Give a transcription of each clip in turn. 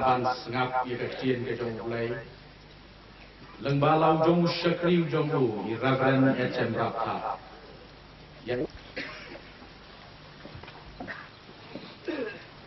ban sengap ia kecien ke jong ulai. Lengbalau jong syakri jong lu i Reverend H.M. Rapha. Yang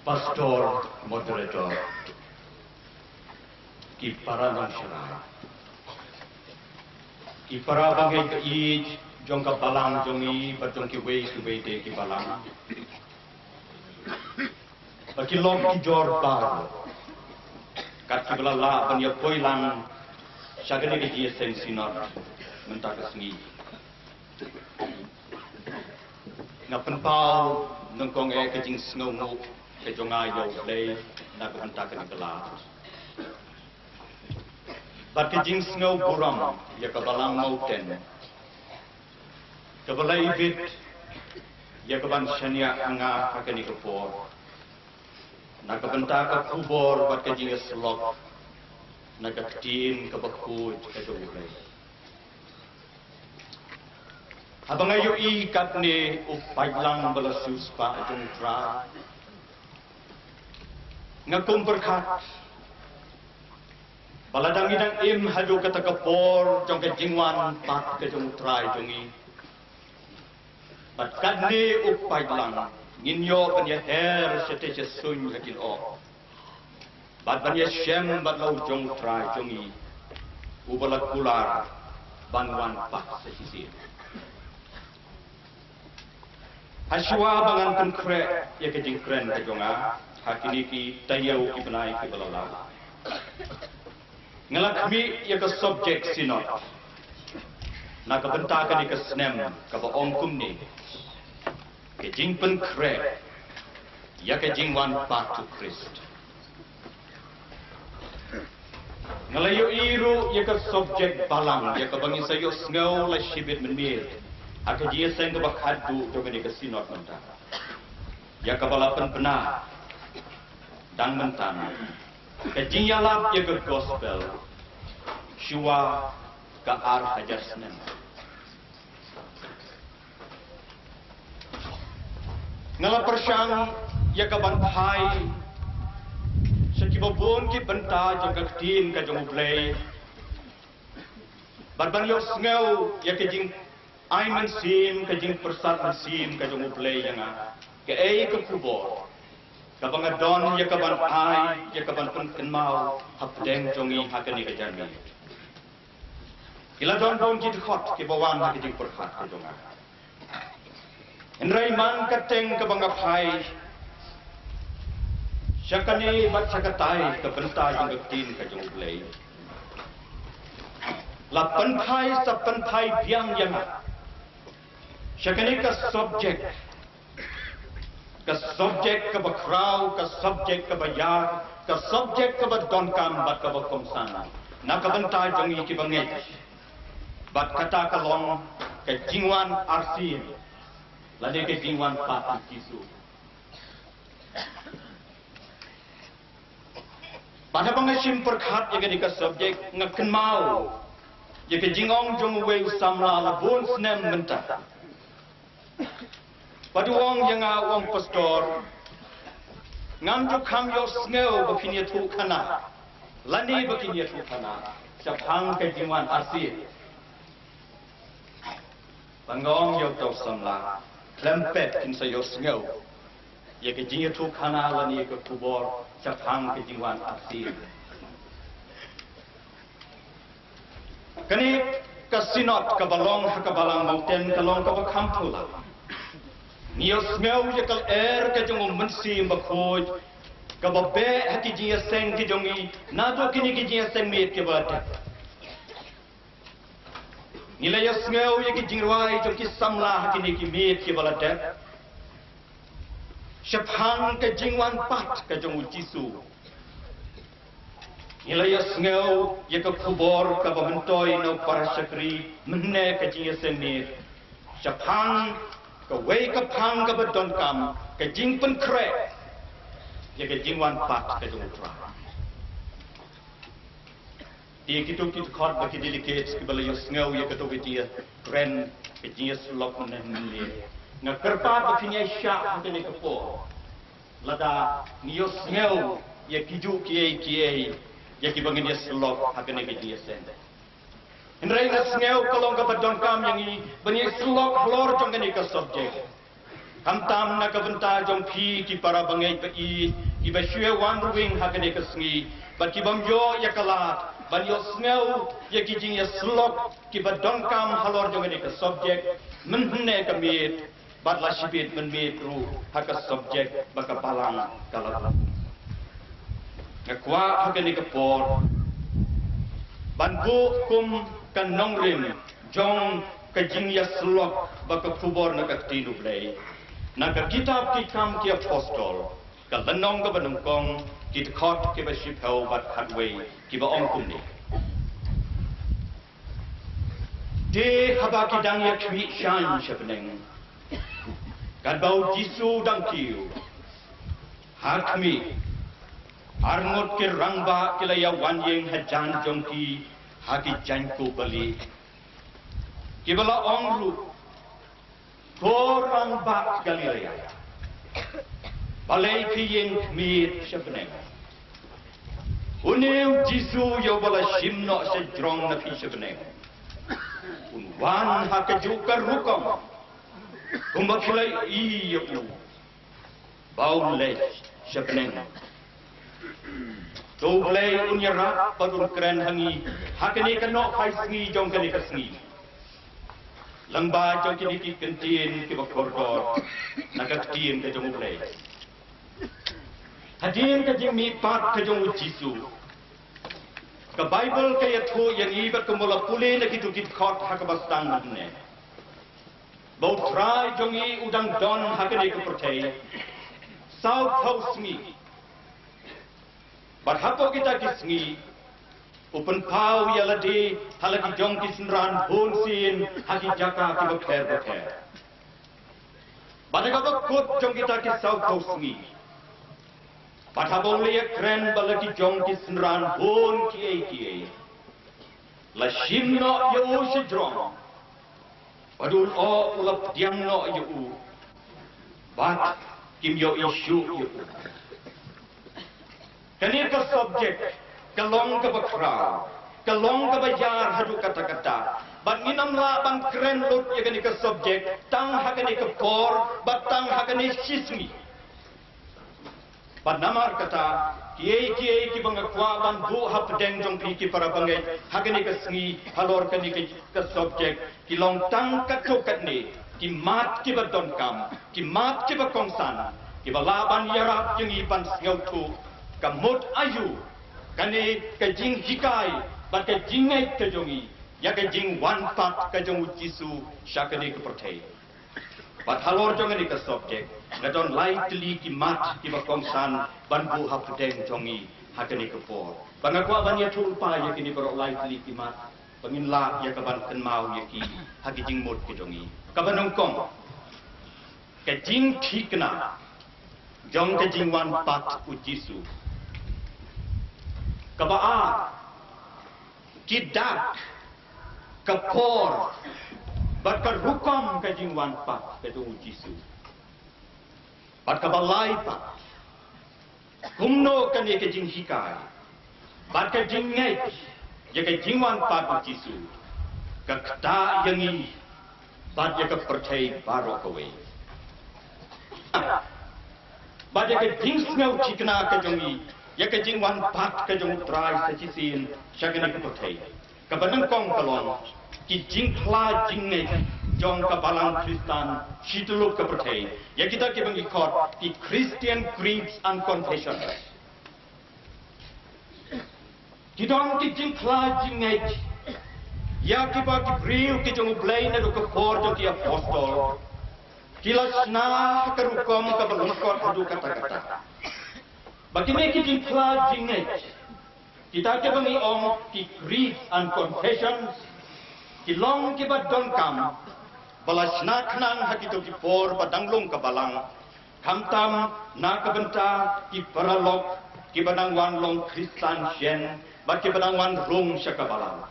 Pastor Moderator ki para nasyara ki para bagai ke ij jong ka balang jong i batong ki wei de ki balang baki lom ki jor bar kat ki balala ban ya poilang syagani ki ji sen sinor mentak sengi ngapen pau nongkong ke jing sngo ke jonga yo play na ko mentak ni bala bat ke jing sngo buram ya ka balang mountain ke balai bit ya ka ban shania anga hakani ko por na ka mentak ka kubor bat ke jing slok na ka tin ka bakut ke jonga Abang ayo ikat ni upailang balasus pa itong tra. Ngakum berkat. Baladang idang im hadu kata kapor jong ke jingwan pat ke jong tra itong i. Batkat ni upailang nginyo panya her sete sun hakin o. Bat panya syem bat lau jong tra itong i. Ubalak kular banwan pat sesisir. Aswa bangan konkret ya ke jingkren ke jonga hakini ki tayau ki benai ki balala ngalakmi ya ke subjek sinot na ka bentakan ke snem ka ba ongkum ni ke jingpen kre ya ke jingwan patu Christ ngalayo iru ya ke subjek balang ya ke bangi sayo ngau la shibit menir Aku dia seng ke bakhadu to ke sinot mentah. Ya ke balapan benar. Dan mentan. Ke jingyalap ya ke gospel. Syua ke ar hajar senen. Ngala persyang ya ke bantai. Sekibabun ki benta jeng ke tin ke jeng ublay. Barban yo sngau ya ke jing Ai mensim ke jing persat mensim ke jong ublay yang ke ai ke kubor ke bangadon ya ke ban ai ya ke ban pen mau hapdeng jongi hakani ke jami ila don don kit khot ke bawan ke jing perhat ke jonga enrai man ke teng ke bangapai syakani bat syakatai ke benta jing ke tin ke jong ublay la penpai biang yang Syakani ke subjek ke bakrau, ke subjek ke bayar, ke subjek ke badongkam, bat ke bakomsana. Nak ke bentai jongi ki bangit. Bat kata kalong ke jingwan arsin. Lade ke jingwan patu kisu. Pada pengasim perkhat yang ke subjek ngaken mau. Ya ke jingong jong wei samla labun snem mentah. Pada wong yang wong pastor ngam jo kham yo sneu bakini thu khana lani bakini thu khana chapang ke jingwan arsi bangong yo to samla klempet kin sa yo sneu ye ke jing thu khana lani ke kubor chapang ke jingwan arsi kani kasinot ka balong ka balang mountain kalong ka bakham thula Niyo smell yakal air ke jong mensi mbakoj ka babe haki jia seng ki jongi na do kini ki jia seng mit ke bata nila yo smell yaki jingwai jong ki samla haki ni ki mit ke balata shaphang ke jingwan pat ke jong jisu nila yo smell yaka kubor ka bamantoi no parashakri menne ke jia seng mit shaphang ke wei ke pang ke beton kam ke jing pen kre ya ke jingwan pat ke jong tra dia kitu khot baki delicates ke bala yo sneu ya ke to dia ren ke jing slok men menli na kerpa baki nya sha ke ni ke po lada ni yo sneu ya kiju kiai ya ki bangin ya selok hakane ke dia sen Henry ngasngeu kalong ka badon kam yang i bani selok hlor jong ke subjek Kamtam na kabenta jong pi ki para bangai pe i ba shue wan ruing hakane ke sngi ba ki bam yo ya kala ban yo sneu ya ki jing ya selok ki badon kam halor jong ke subjek menhne ka mit bad la shibit men mit ru haka subjek ba ka palang kala ngakwa hakane ke por ban bu kum kan nongrim jong ka jing ya selok ba ka kubor na ka tinu play Naka kitab ki kam ki apostol, ka lanong ka banungkong, ki khot ki ba shipau bat hadway, ki ba ongkum ni. De haba ki dang ya kwi shan shapneng. Kad bau jisu dang kiu. Hakmi. Arngot ki rangba ki la ya wan yeng hajan jong ki, haki janku bali. Ki bala ongru. Korang bak Galilea. Balai kiyeng mit shapneng. Uneu jisu yo bala shimno sejrong na pi shapneng. Unwan hakajuka rukam. Kumbakilai iya u. Bau le shapneng. Doblay unyara padun keren hangi. Hakani kanok hai sngi jong kani kasngi. Langba jong kini ki kentin ki bakordor nakat tien ke jong ulay hadin ke jing mi pat ke jong jisu ke bible ke yatho yang ibat kumula pule na kitu kit khot hakabastang ne bau try jong i udang don hakane ke percaya south house mi but hapo kita kisngi Open pau ya ladi halaki jong ki sinran hon sin haki jaka ki bakher. Badaga bakut jong kita ki sau kau singi. Padhabong le kren balaki jong ki sinran hon ki. La shimno yo sidrong. Padul o ulap diam no yo. Bat kim yo isu yo. Kanir ka subject Kalong ka bakra, kalong ka bayar hadu kata-kata. Bat nginam la bang keren lut ya gani ka subjek, tang hakani ka por, bat tang hakani sismi. Bat namar kata, kiai ki bang akwa ban bu hap deng jong ki para bangai, hakani ka sngi halor kani ka subjek, ki long tang ka chokat ni, ki mat ki ba don kam, ki mat ki ba kongsan, ki ba laban yarap yung ipan sngaw tu, kamut ayu. Kani ke jing hikai, bat ke jingai ke jongi, ya ke jing wan pat ke jong jisu syakani ke percaya. Bat halor jongani ke subjek, ngadon lightly ki mat ki bakongsan banbu hapdeng jongi hakani ke por. Bangakwa ban ya tulpa ya kini berok lightly ki mat, bangin la ya ke ban kenmau ya ki haki jing mut ke jongi. Kabanongkong, ke jing thikna, jong ke jing wan pat u jisu. Kabaa, kidak, kapor, bat karukam kajingwan pat kedung jisu. Bat kabalai pat, kumno kani kajing hikai, bat kajing ngek, ya kajingwan pat jisu. Kakta yangi, bat ya kepercayai baru kawe. Bat ya kajing sngau cikna kajongi, ya ke jing wan pat ke jong trai sajisin syakani ke percaya kabanang kong kalong ki jing kla jing ne jong ka balang Kristan shituluk ke percaya ya kita ke bang ikot ki Christian creeds and confessions kidong ki jing kla jing ne ya ki ba ki briu ki jong blai na ke for jong ki apostol kilasna ke rukom ka balong kot adu kata-kata Bagaimana kita pelajari kita kebangi om ki creeds and confessions ki long ki badon kam balas nak nang hakito ki por badanglong kabalang kamtam na kabenta ki paralok ki badangwan long Kristan shen bat ki badangwan rong syakabalang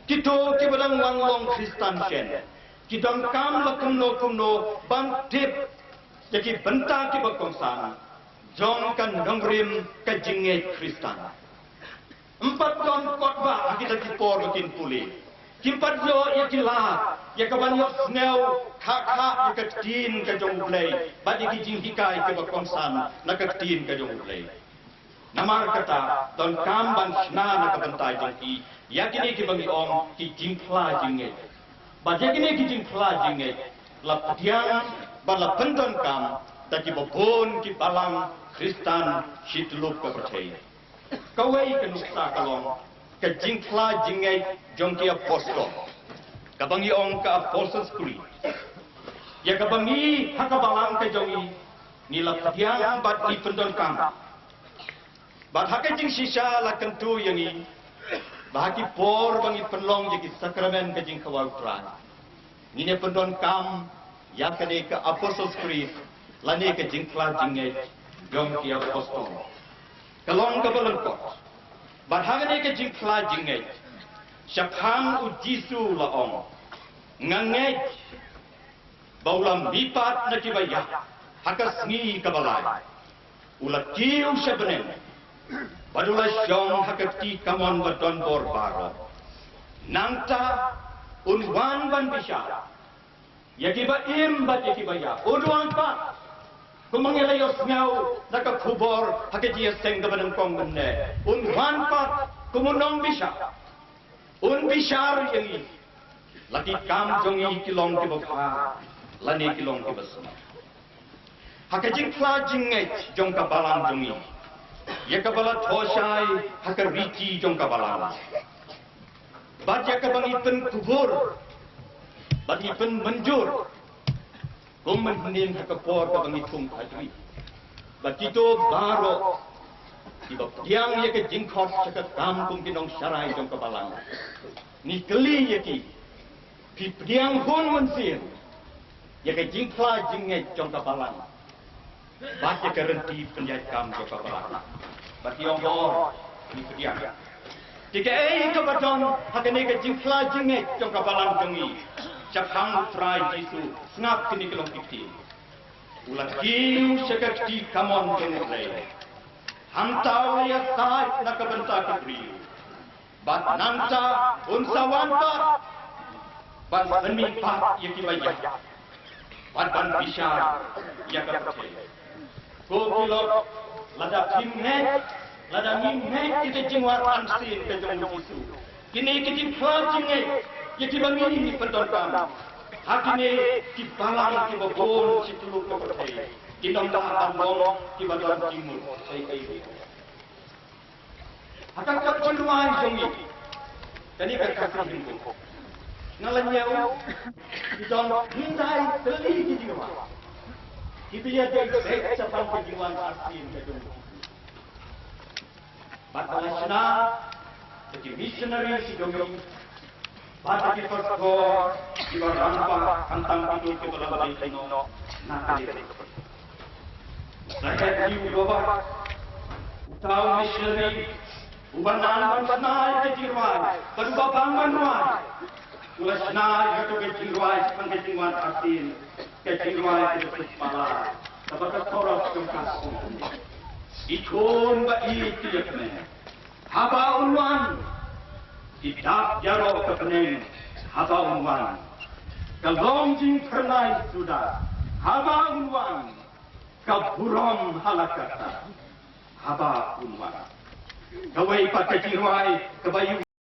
kito ki badangwan long Kristan shen ki don kam lakumno kumno ban tip jadi benta ki bakongsan jongkan dongrim ke jingit Kristan. 4 tahun khotbah kita kipor makin pulih. Kimpat yo ya kila, ya kawan yo snel, kakak ya ketin ke jong play, badi kijing hikai ke bakongsan, na ketin ke jong play. Namar kata, don kamban shna na kebentai jengki, ya kini ki bangi om ki jingkla jingit. Badi kini ki jingkla jingit, la tiang bala pendon kam, taki babon ki balang Kristan shitlup ke percaya. Kawai ke nuksa kalong, ke jingkla jingai jongki apostol. Kabangi ong ke apostol Creed. Ya kabangi hakabalang ke jongi, nila tiang bat ni pendon kam. Bat haka jing sisa la kentu yangi, bahaki por bangi penlong jeki sakramen ke jing kawal tran. Nine pendon kam, ya kene ke apostol Creed, lani ke jingkla jingai jongki apostol. Kalong ke belengkot. Barhangane ke jingkla jingai. Syaphan u Jisu laong. Ngangai. Baulam lipat na kibaya. Hakas ngi kabalay. Ulat kiw syabenen. Badula syong hakati kamon badon borbaro. Nangta unwan ban bisya. Yakiba imbat yakibaya. Uduan pa. Kumangilayos ngaw, nakakubor, hakijiyas teng gabanang kong mene. Unwan pat, kumunong bisya. Unbisyar yangi. Laki kam jongi kilong kibabha, lani kilong kibasma. Hakijing kla jinget, jong kabalang jongi. Yakabala toshay, hakarici jong kabalang. Bad yakabang ipen kubur, bad ipen menjur. Kung manhinin hakapor ka bang itong kadri. Batito baro. Iba piang ya ke jingkot sa kakam kung kinong syaray jong kabalang. Ni keli ya ki. Pi piang hun mansir. Ya ke jingkla jinget jong kabalang. Bat ya ke renti penyat kam jong kabalang. Bationg hor. Ni piang. Tika ke baton hakane ke jingkla jinget jong kabalang jongi. Syaphan try Jisu snap kini kelong kiti. Ulat kiu sekati kamon kenulai. Hantau ya sai nak kebentak kebriu. Bat nanta unsawan pat. Bat menimpat ya kibaya. Bat ban bisyar ya kapte. Ko pilot lada timnet, lada mimnet kita jingwar ansin ke jong Jisu. Kini kita pelajingai. Yaki bangi ni pendon kam. Hakine ki balang ki babon si tuluk ke pertai. Kinong dah ambong ki badan timur. Saya. Hakak kat konduai jongi. Kani berkasih hinggu. Nalanya di jon hindai teli ki jiwa. Kita ya dek sapang ki jiwa asin ke jongi. Batalasna jadi missionary si jongi. Pada di perkor, di berampak, antang itu ke dalam tino, nak lihat. Saya di ubah, tahu missionary, ubah nan banai ke jirwan, berubah bangunan, ubah senai itu ke jirwan, sepanjang jirwan asin, ke jirwan itu malah, dapat koros kemkas. Ikon ba itu ya kene, haba unwan. Tidak jaro kepening haba unwan. Kalong jing pernai sudah haba unwan. Kaburom halakata haba unwan. Kawai pakai jiwai kebayu.